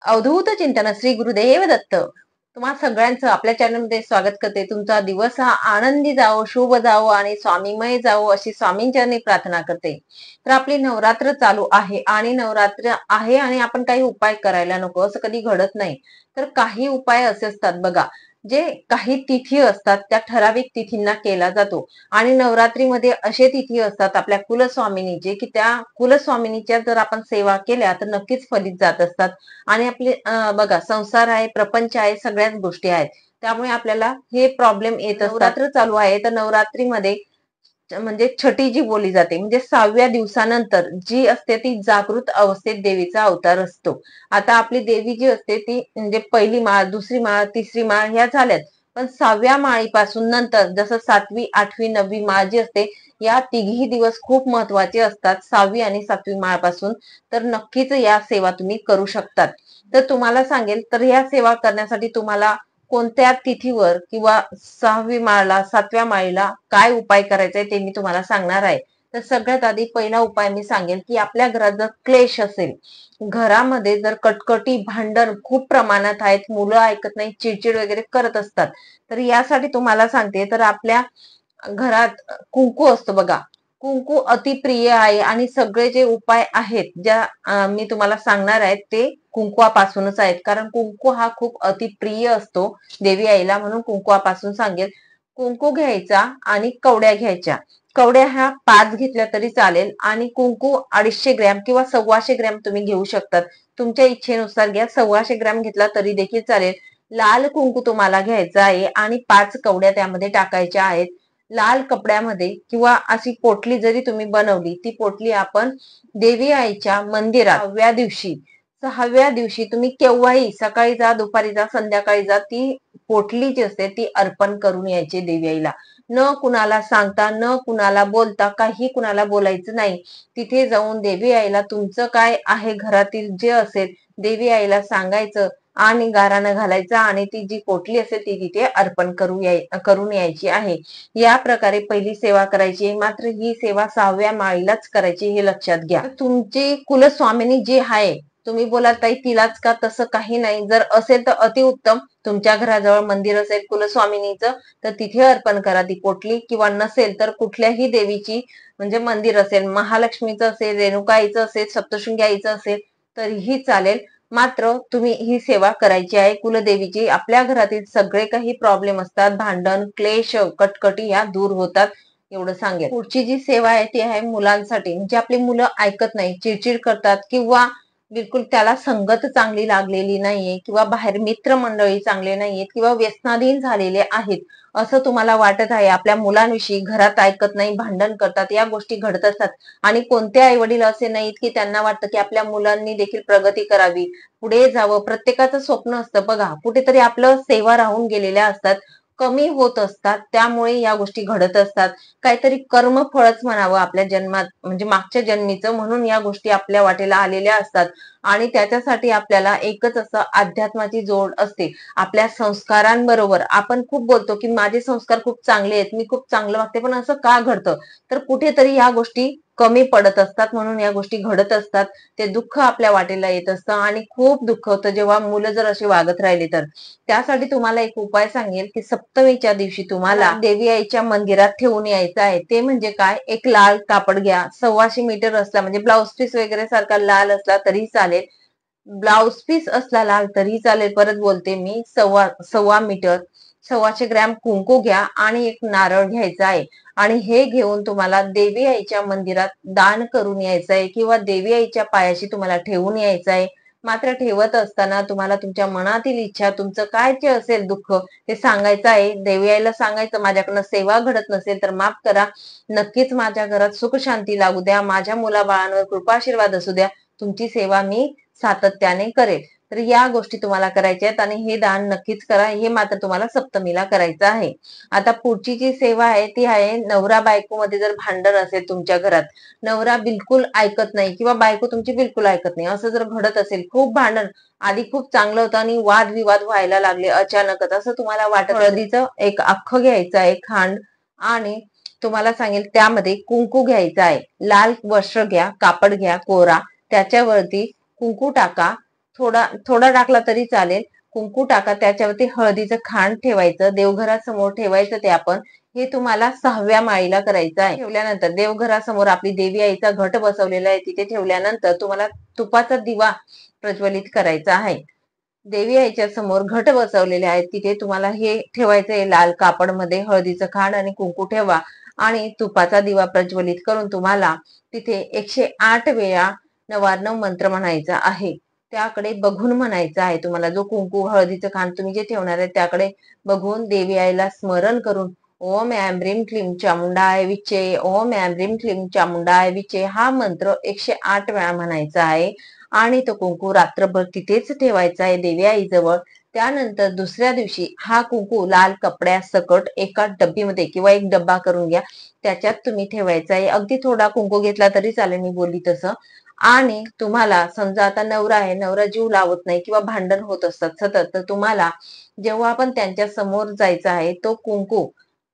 अवधूत चिंतन श्री गुरुदेव दत्त. तुम्हा सगळ्यांचं आपल्या चॅनलमध्ये स्वागत करते. तुमचा दिवस हा आनंदी जावो, शुभ जावो आणि स्वामीमय जावो अशी स्वामींचरणी प्रार्थना करते. तर आपली नवरात्र चालू आहे आणि नवरात्र आहे आणि आपण काही उपाय करायला नको असं कधी घडत नाही. तर काही उपाय असे असतात बघा, जे काही तिथी असतात त्या ठराविक तिथींना केला जातो. आणि नवरात्रीमध्ये असे तिथी असतात आपल्या कुलस्वामिनीचे, की त्या कुलस्वामिनीच्या जर आपण सेवा केल्या तर नक्कीच फलित जात असतात. आणि आपले बघा संसार आहे, प्रपंच आहे, सगळ्याच गोष्टी आहेत. त्यामुळे आपल्याला हे प्रॉब्लेम येत असतात. नवरात्र चालू आहे तर नवरात्रीमध्ये म्हणजे छठी जी बोलली जाते म्हणजे 6व्या दिवसानंतर जी असते ती जागृत अवस्थेत देवीचा अवतार असतो. आता आपली देवी जी असते ती म्हणजे पहिली माळ, दुसरी माळ, तिसरी माळ ह्या झाल्यात. पण 6व्या माळीपासून नंतर जसं 7वी, 8वी, 9वी माळ जी असते या तिघी दिवस खूप महत्वाचे असतात 6वी आणि 7वी माळपासून. तर नक्कीच या सेवा तुम्ही करू शकतात. तर तुम्हाला सांगेल तर या सेवा करण्यासाठी तुम्हाला कोणत्या तिथीवर किंवा 6वी माळला 7व्या माळीला काय उपाय करायचा आहे ते मी तुम्हाला सांगणार आहे. तर सगळ्यात आधी पहिला उपाय मी सांगेल की आपल्या घरात जर क्लेश असेल, घरामध्ये जर कटकटी भांडण खूप प्रमाणात आहेत, मुलं ऐकत नाही, चिडचिड वगैरे करत असतात, तर यासाठी तुम्हाला सांगते तर आपल्या घरात कुंकू असतो बघा, कुंकू अतिप्रिय आहे आणि सगळे जे उपाय आहेत ज्या मी तुम्हाला सांगणार आहेत ते कुंकवापासूनच आहेत. कारण कुंकू हा खूप अतिप्रिय असतो देवी आईला, म्हणून कुंकवापासून सांगेल. कुंकू घ्यायचा आणि कवड्या घ्यायच्या. कवड्या ह्या 5 घेतल्या तरी चालेल आणि कुंकू 250 ग्रॅम किंवा 125 ग्रॅम तुम्ही घेऊ शकतात. तुमच्या इच्छेनुसार घ्या. 125 ग्रॅम घेतला तरी देखील चालेल. लाल कुंकू तुम्हाला घ्यायचा आहे आणि 5 कवड्या त्यामध्ये टाकायच्या आहेत. लाल कपड्यामध्ये किंवा अशी पोटली जरी तुम्ही बनवली, ती पोटली आपण देवी आईच्या मंदिरात 6व्या दिवशी तुम्ही केव्हाही सकाळी जा, दुपारी जा, संध्याकाळी जा, ती पोटली जी असते ती अर्पण करून यायची देवी आईला. न कुणाला सांगता, न कुणाला बोलता, काही कुणाला बोलायचं नाही. तिथे जाऊन देवी आईला तुमचं काय आहे घरातील जे असेल देवी आईला सांगायचं आणि गाराणं घालायचं आणि ती जी पोटली असेल ती तिथे अर्पण करून यायची आहे. या प्रकारे पहिली सेवा करायची. मात्र ही सेवा 6व्या माळीलाच करायची हे लक्षात घ्या. तुमची कुलस्वामिनी जी आहे, तुम्ही बोलाल ताई तिलाच का, तसं काही नाही. जर असेल तर अतिउत्तम. तुमच्या घराजवळ मंदिर असेल कुलस्वामिनीचं तर तिथे अर्पण करा ती पोटली, किंवा नसेल तर कुठल्याही देवीची म्हणजे मंदिर असेल, महालक्ष्मीचं असेल, रेणुकाईचं असेल, सप्तशृंगी आईचं असेल तरीही चालेल. मात्र तुम्ही ही सेवा करायची आहे कुलदेवीची. आपल्या घरातील सगळे काही प्रॉब्लेम असतात, भांडण, क्लेश, कटकटी या दूर होतात एवढं सांगेल. पुढची जी सेवा आहे ती आहे मुलांसाठी. म्हणजे आपली मुलं ऐकत नाही, चिडचिड करतात किंवा बिलकुल त्याला संगत चांगली लागलेली नाहीये किंवा बाहेर मित्रमंडळी चांगले नाहीयेत किंवा व्यसनाधीन झालेले आहेत असं तुम्हाला वाटत आहे आपल्या मुलांविषयी, घरात ऐकत नाही, भांडण करतात, या गोष्टी घडत असतात. आणि कोणते आई वडील असे नाहीत की त्यांना वाटतं की आपल्या मुलांनी देखील प्रगती करावी, पुढे जावं. प्रत्येकाचं स्वप्न असतं बघा, कुठेतरी आपलं सेवा राहून गेलेल्या असतात, कमी होत असतात, त्यामुळे या गोष्टी घडत असतात. काहीतरी कर्मफळच म्हणावं आपल्या जन्मात, म्हणजे मागच्या जन्मीचं, म्हणून या गोष्टी आपल्या वाटेला आलेल्या असतात. आणि त्याच्यासाठी आपल्याला एकच असं अध्यात्माची जोड असते. आपल्या संस्कारांबरोबर आपण खूप बोलतो की माझे संस्कार खूप चांगले आहेत, मी खूप चांगलं वागते, पण असं का घडतं? तर कुठेतरी या गोष्टी कमी पडत असतात, म्हणून या गोष्टी घडत असतात. ते दुःख आपल्या वाटेला येत असतं आणि खूप दुःख होतं जेव्हा मुलं जर अशी वागत राहिली तर. त्यासाठी तुम्हाला एक उपाय सांगेल की सप्तमीच्या दिवशी तुम्हाला देवी आईच्या मंदिरात ठेवून यायचं आहे. ते म्हणजे काय, एक लाल कापड घ्या, 125 मीटर असला म्हणजे ब्लाउज पीस वगैरे सारखा लाल असला तरी चालेल, ब्लाउज पीस असला लाल तरी चालेल. परत बोलते मी, सव्वा मीटर, 125 ग्रॅम कुंकू घ्या आणि एक नारळ घ्यायचा आहे. आणि हे घेऊन तुम्हाला देवी आईच्या मंदिरात दान करून यायचं आहे किंवा देवी आईच्या पायाशी तुम्हाला ठेवून यायचं आहे. मात्र ठेवत असताना तुम्हाला तुमच्या मनातील इच्छा, तुमचं काय जे असेल दुःख ते सांगायचं आहे. देवी आईला सांगायचं, माझ्याकडनं सेवा घडत नसेल तर माफ करा, नक्कीच माझ्या घरात सुख शांती लागू द्या, माझ्या मुलाबाळांवर कृपाशीर्वाद असू द्या, तुमची सेवा मी सातत्याने करेल. तर या गोष्टी तुम्हाला करायच्या आहेत आणि हे दान नक्कीच करा. हे मात्र तुम्हाला सप्तमीला करायचं आहे. आता पुढची जी सेवा आहे ती आहे, नवरा बायको मध्ये जर भांडण असेल तुमच्या घरात, नवरा बिलकुल ऐकत नाही किंवा बायको तुमची बिलकुल ऐकत नाही, असं जर घडत असेल, खूप भांडण, आधी खूप चांगलं होतं आणि वादविवाद व्हायला लागले अचानकच असं तुम्हाला वाटत, हळदीचं एक अख्खं घ्यायचं आहे खांड, आणि तुम्हाला सांगेल त्यामध्ये कुंकू घ्यायचा आहे. लाल वस्त्र घ्या, कापड घ्या कोरा, त्याच्यावरती कुंकू टाका थोडा थोडा टाकला तरी चालेल. कुंकू टाका, त्याच्यावरती हळदीचं खांड ठेवायचं, देवघरासमोर ठेवायचं ते आपण. हे तुम्हाला 6व्या माळीला करायचं आहे. ठेवल्यानंतर देवघरासमोर आपली देवी आईचा घट बसवलेला आहे, तिथे ठेवल्यानंतर तुम्हाला तुपाचा दिवा प्रज्वलित करायचा आहे. देवी आईच्या समोर घट बसवलेले आहेत, तिथे तुम्हाला हे ठेवायचंय. लाल कापडमध्ये हळदीचं खांड आणि कुंकू ठेवा आणि तुपाचा दिवा प्रज्वलित करून तुम्हाला तिथे 108 वेळा नवार्णव मंत्र म्हणायचा आहे. त्याकडे बघून म्हणायचं आहे तुम्हाला. जो कुंकू हळदीचं खांड तुम्ही जे ठेवणार आहे त्याकडे बघून देवी आईला स्मरण करून ओम ऐं ह्रीं क्लीं चामुंडाय विचे, ओम ऐं ह्रीं क्लीं चामुंडाय विचे हा मंत्र 108 वेळा म्हणायचा आहे. आणि तो कुंकू रात्रभर तिथेच ठेवायचा आहे देवी आई जवळ. त्यानंतर दुसऱ्या दिवशी हा कुंकू लाल कपड्यासकट एका डब्बीमध्ये किंवा एक डब्बा करून घ्या, त्याच्यात तुम्ही ठेवायचा आहे. अगदी थोडा कुंकू घेतला तरी चालेल, मी बोलली तसं. आणि तुम्हाला समजा आता नवरा आहे, नवरा जीव लावत नाही किंवा भांडण होत असतात सतत, तर तुम्हाला जेव्हा आपण त्यांच्या समोर जायचं आहे, तो कुंकू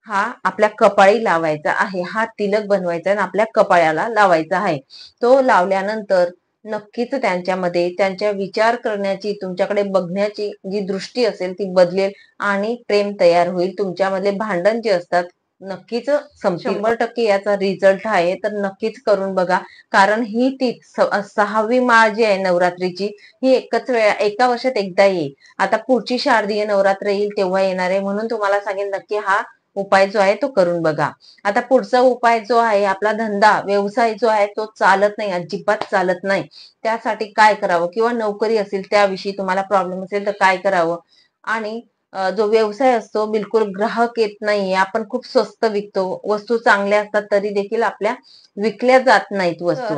हा आपल्या कपाळी लावायचा आहे. हा तिलक बनवायचा आणि आपल्या कपाळाला लावायचा आहे. तो लावल्यानंतर नक्कीच त्यांच्यामध्ये त्यांच्या विचार करण्याची, तुमच्याकडे बघण्याची जी दृष्टी असेल ती बदलेल आणि प्रेम तयार होईल. तुमच्यामधले भांडण जे असतात नक्कीच संपतील. 100% याचा रिझल्ट आहे, तर नक्कीच करून बघा. कारण ही ती 6वी माळ जी आहे नवरात्रीची, ही एका वर्षात एकदा येईल. आता पुढची शारदीय नवरात्र येईल तेव्हा येणार आहे, म्हणून तुम्हाला सांगेल नक्की हा उपाय जो आहे तो करून बघा. आता पुढचा उपाय जो आहे, आपला धंदा व्यवसाय जो आहे तो चालत नाही, अजिबात चालत नाही. त्यासाठी काय करावं, किंवा नोकरी असेल त्याविषयी तुम्हाला प्रॉब्लेम असेल तर काय करावं. आणि जो व्यवसाय असतो बिलकुल ग्राहक येत नाहीये, आपण खूप स्वस्त विकतो, वस्तू चांगल्या असतात तरी देखील आपल्या विकल्या जात नाहीत वस्तू.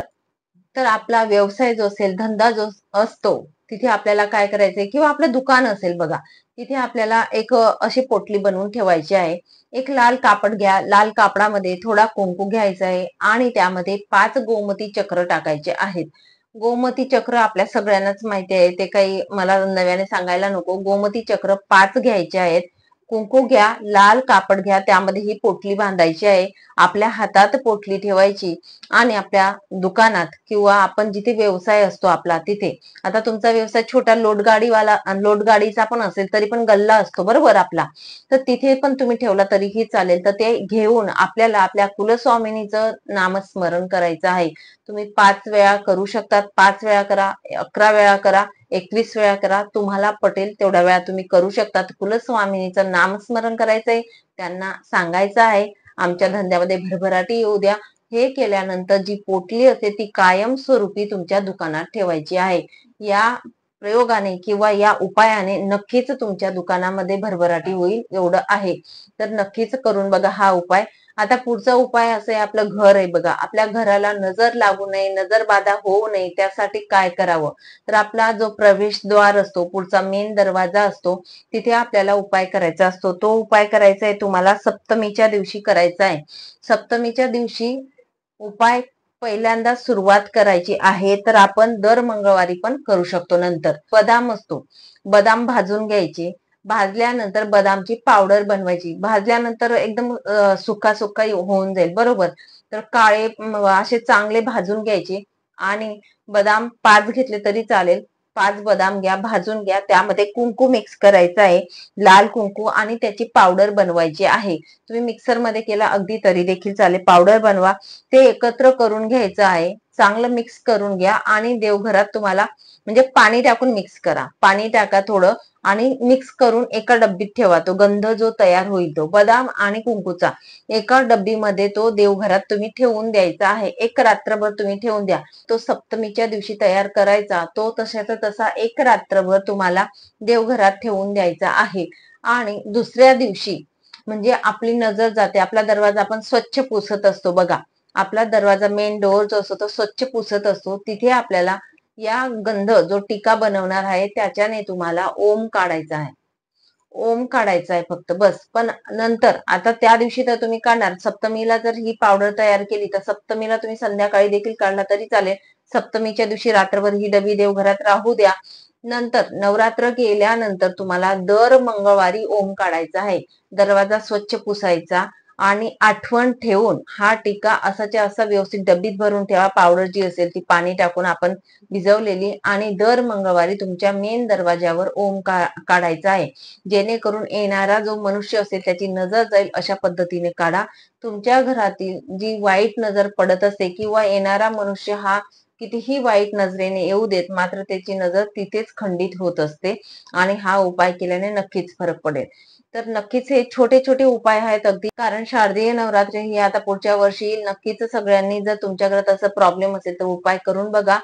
तर आपला व्यवसाय जो असेल, धंदा जो असतो, तिथे आपल्याला काय करायचंय, किंवा आपलं दुकान असेल बघा, तिथे आपल्याला एक अशी पोटली बनवून ठेवायची आहे. एक लाल कापड घ्या, लाल कापडामध्ये थोडा कुंकू घ्यायचा आहे आणि त्यामध्ये 5 गोमती चक्र टाकायचे आहेत. गोमती चक्र आपल्या सगळ्यांनाच माहिती आहे, ते काही मला नव्याने सांगायला नको. गोमती चक्र 5 घ्यायचे आहेत. कुंकू घ्या, लाल कापड घ्या, त्यामध्ये ही पोटली बांधायची आहे. आपल्या हातात पोटली ठेवायची आणि आपल्या दुकानात किंवा आपण जिथे व्यवसाय असतो आपला तिथे, आता तुमचा व्यवसाय छोटा लोटगाडीचा पण असेल तरी पण गल्ला असतो बरोबर आपला, तर तिथे पण तुम्ही ठेवला तरीही चालेल. तर ते घेऊन आपल्याला आपल्या कुलस्वामिनीचं नामस्मरण करायचं आहे. तुम्ही 5 वेळा करू शकतात, 5 वेळा करा, 11 वेळा करा, 21 वेळा करा, तुम्हाला पटेल तेवढ्या वेळा तुम्ही करू शकतात. कुलस्वामिनीचं नामस्मरण करायचंय, त्यांना सांगायचं आहे आमच्या धंद्यामध्ये भरभराटी येऊ द्या. हे केल्यानंतर जी पोटली असते ती कायमस्वरूपी तुमच्या दुकानात ठेवायची आहे. या प्रयोगाने किंवा या उपायाने नक्कीच तुमच्या दुकानामध्ये भरभराटी होईल, एवढं आहे. तर नक्कीच करून बघा हा उपाय. आता पुढचा उपाय असा आहे, आपलं घर आहे बघा, आपल्या घराला नजर लागू नये, नजर बाधा होऊ नये, त्यासाठी काय करावं. तर आपला जो प्रवेशद्वार असतो, पुढचा मेन दरवाजा असतो, तिथे आपल्याला उपाय करायचा असतो. तो उपाय करायचा आहे तुम्हाला सप्तमीच्या दिवशी करायचा आहे. सप्तमीच्या दिवशी उपाय पहिल्यांदा सुरुवात करायची आहे, तर आपण दर मंगळवारी पण करू शकतो. नंतर बदाम असतो, बदाम भाजून घ्यायचे. भाजल्यानंतर बदामची पावडर बनवायची. भाजल्यानंतर एकदम सुका सुका होऊन जाईल बरोबर. तर काळे असे चांगले भाजून घ्यायचे आणि बदाम 5 घेतले तरी चालेल. 5 बदाम घ्या, भाजून घ्या, त्यामध्ये कुंकू मिक्स करायचा आहे, लाल कुंकू, आणि त्याची पावडर बनवायची आहे. तुम्ही मिक्सर मध्ये केला अगदी तरी देखील चालेल, पावडर बनवा. ते एकत्र करून घ्यायचं आहे, चांगलं मिक्स करून घ्या आणि देवघरात तुम्हाला म्हणजे पाणी टाकून मिक्स करा, पाणी टाका थोडं आणि मिक्स करून एका डब्बीत ठेवा. तो गंध जो तयार होईल तो बदाम आणि कुंकूचा एका डब्बीमध्ये तो देवघरात तुम्ही ठेवून द्यायचा आहे. एक रात्रभर तुम्ही ठेवून द्या. तो सप्तमीच्या दिवशी तयार करायचा, तो तशाचा तसा एक रात्रभर तुम्हाला देवघरात ठेवून द्यायचा आहे. आणि दुसऱ्या दिवशी म्हणजे आपली नजर जाते, आपला दरवाजा आपण स्वच्छ पुसत असतो बघा, आपला दरवाजा मेन डोअर जो असतो तो स्वच्छ पुसत असतो, तिथे आपल्याला या गंध जो टीका बनवणार आहे त्याच्याने तुम्हाला ओम काढायचा आहे. ओम काढायचा आहे फक्त बस. पण नंतर आता त्या दिवशी तर तुम्ही काढणार, सप्तमीला जर ही पावडर तयार केली तर सप्तमीला तुम्ही संध्याकाळी देखील काढला तरी चालेल. सप्तमीच्या दिवशी रात्रभर ही डबी देवघरात राहू द्या. नंतर नवरात्र गेल्यानंतर तुम्हाला दर मंगळवारी ओम काढायचा आहे. दरवाजा स्वच्छ पुसायचा आणि आठवण ठेवून हा टीका असाच्या असा व्यवस्थित डब्बीत भरून ठेवा. पावडर जी असेल ती पाणी टाकून आपण भिजवलेली, आणि दर मंगळवारी तुमच्या मेन दरवाजावर ओम काढायचा आहे. जेणेकरून येणारा जो मनुष्य असेल त्याची नजर जाईल अशा पद्धतीने काढा. तुमच्या घरातील जी वाईट नजर पडत असते किंवा येणारा मनुष्य हा कितीही वाईट नजरेने येऊ देत, मात्र त्याची नजर तिथेच खंडित होत असते. आणि हा उपाय केल्याने नक्कीच फरक पडेल. तर नक्कीच हे छोटे छोटे उपाय आहेत अगदी, कारण शारदीय नवरात्री ही आता पुढच्या वर्षी येईल. नक्कीच सगळ्यांनी जर तुमच्या घरात असं प्रॉब्लेम असेल तर उपाय करून बघा.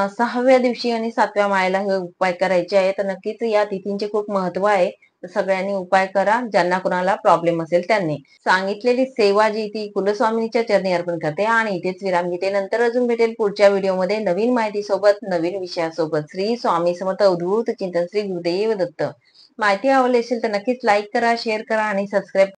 6व्या दिवशी आणि 7व्या माळेला हे उपाय करायचे आहे. तर नक्कीच या तिथींचे खूप महत्व आहे. तर सगळ्यांनी उपाय करा, ज्यांना कुणाला प्रॉब्लेम असेल त्यांनी. सांगितलेली सेवा जी ती कुलस्वामिनीच्या चरणी अर्पण करते आणि इथेच विराम घेते. नंतर अजून भेटेल पुढच्या व्हिडिओमध्ये नवीन माहिती सोबत, नवीन विषयासोबत. श्री स्वामी समर्थ. अवधूत चिंतन. श्री गुरुदेव दत्त. माहिती आवडली असेल तर नक्कीच लाईक करा, शेअर करा आणि सबस्क्राईब